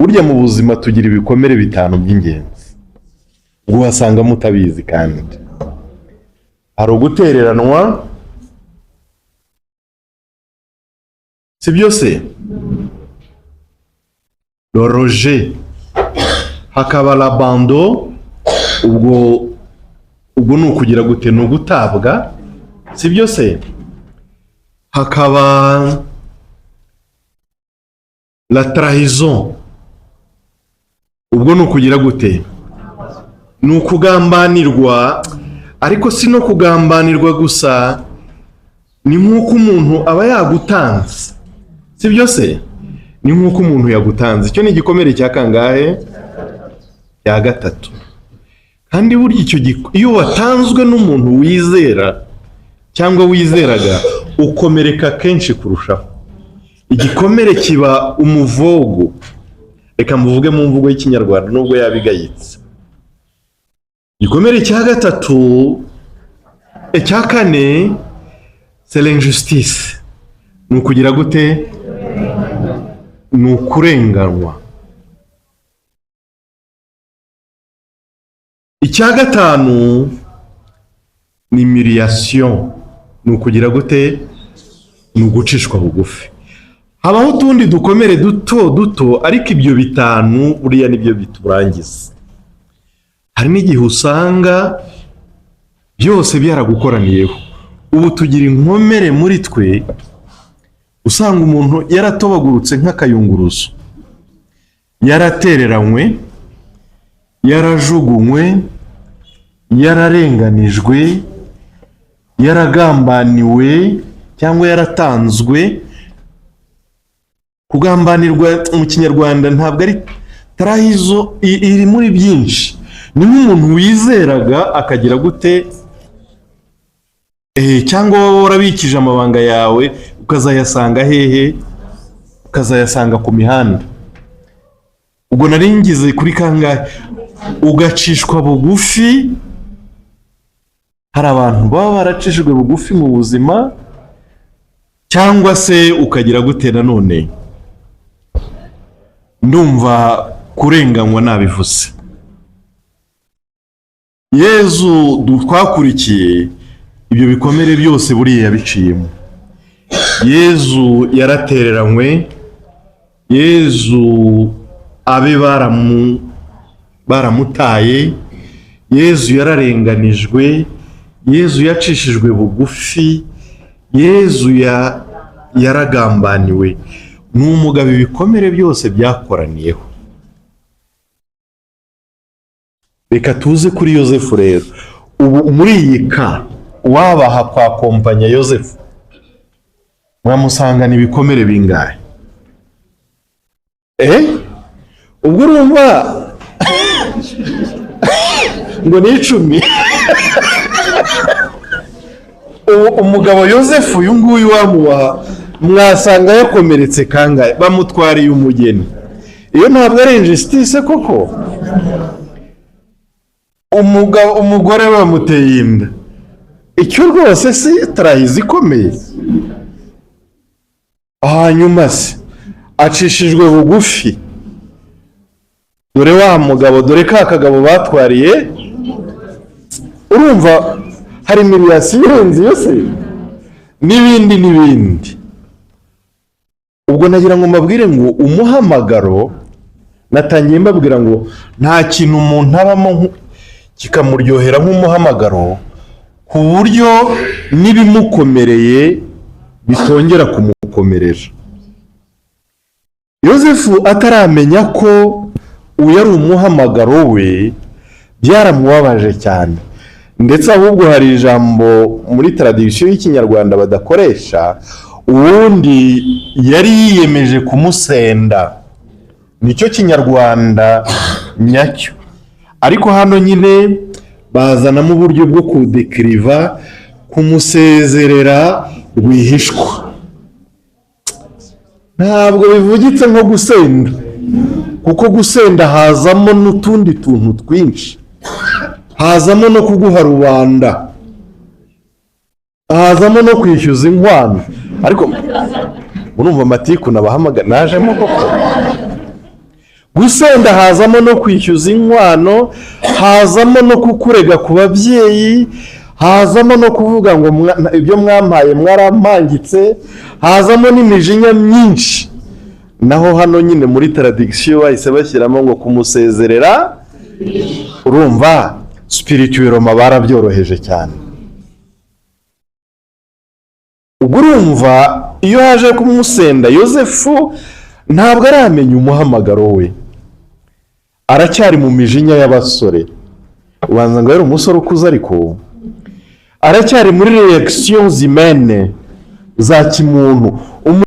burya mu buzima tugira ibikomere bitanu by'ingenzi ubwo wasanga mutabizi kandi hari ugutereranwa si byose le rejet hakaba l'abandon ubwo ni ukugira gute ni ugutabwa si byose hakaba la trahison ubwo ni ukugira gute ni ukugambanirwa ariko si no kugambanirwa gusa ni nk'uko umuntu aba yagutanze si byose ni nk'uko umuntu yagutanze icyo ni igikomere cya kangahe cya gatatu kandi burya icyo iyo watanzwe n'umuntu wizera cyangwa wizeraga ukomereka kenshi kurushaho igikomere kiba umuvogo reka mvuge mu mvugo y'ikinyarwanda nubwo yabigayitse igikomere cya gatatu cya kane c'est l'injustice ni ukugira gute ni ukurenganwa icya gatanu ni humiliation ni ukugira gute ni ugucishwa bugufi habaho utundi dukomere duto ariko ibyo bitanu buriya nibyo biturangiza hari n'igihe usanga byose byaragukoraniyeho ubu tugira inkomere muri twe usanga umuntu yaratobagurutse nk'akayunguruzo yaratereranywe yarajugunywe yararenganijwe yaragambaniwe cyangwa yaratanzwe kugambanirwa mu kinyarwanda ntabwo ari tarahizo iri muri byinshi ni nk'umuntu wizeraga akagira gute cyangwa wowe warabikije amabanga yawe ukazayasanga hehe ukazayasanga ku mihanda ubwo naringize kuri kangahe ugacishwa bugufi hari abantu baba baracishijwe bugufi mu buzima cyangwa se ukagira gute nanone ndumva kurenganywa nabivuze Yezu twakurikiye ibyo bikomere byose buriya yabiciyemo Yezu yaratereranywe Yezu abe baramutaye Yezu yararenganijwe Yezu yacishijwe bugufi Yezu yaragambaniwe ni umugabo ibikomere byose byakoraniyeho reka tuze kuri Yozefu rero ubu muri iyi ka wabaha kwa kompanya Yozefu mwamusangana ibikomere bingahe ubwo urumva ngo ni 10 umugabo Yozefu uyu nguyu wamubaha mwasanga yakomeretse kangahe bamutwariye umugeni iyo ntabwo ari injustice koko umugore bamuteye inda icyo rwose si tarahizi ikomeye hanyuma se acishijwe bugufi dore wa mugabo dore ka kagabo batwariye urumva hari miliyasiyo irenze yose n'ibindi ubwo nagira ngo mbabwire ngo umuhamagaro natangiye mbabwira ngo nta kintu umuntu abamo kikamuryohera nk'umuhamagaro ku buryo n'ibimukomereye bitongera kumukomerera Yozefu ataramenya ko uyu ari umuhamagaro we byaramubabaje cyane ndetse ahubwo hari ijambo muri tradition y'ikinyarwanda badakoresha ubundi yari yiyemeje kumusenda nicyo kinyarwanda nyacyo ariko hano nyine bazanamo uburyo bwo kudekiriva kumusezerera rwihishwa ntabwo bivugitse nko gusenda kuko gusenda hazamo n'utundi tuntu twinshi hazamo no kuguha rubanda hazamo no kwishyuza inkwano ariko urumva amatiku nabahamagara najemo koko gusenda hazamo no kwishyuza inkwano, hazamo no kukurega ku babyeyi, hazamo no kuvuga ngo ibyo mwampaye mwarampangitse, hazamo n'imijinya myinshi. Naho hano nyine muri tradiction bahise bashyiramo ngo kumusezerera, urumva spirituellement barabyoroheje cyane. Ubwo urumva iyo haje kumusenda, Yosefu ntabwo aramenya umuhamagaro we, aracyari mu mijinya y'abasore. Ubanza ngo yari umusore ukuze, ariko aracyari muri reaction zimene za kimuntu.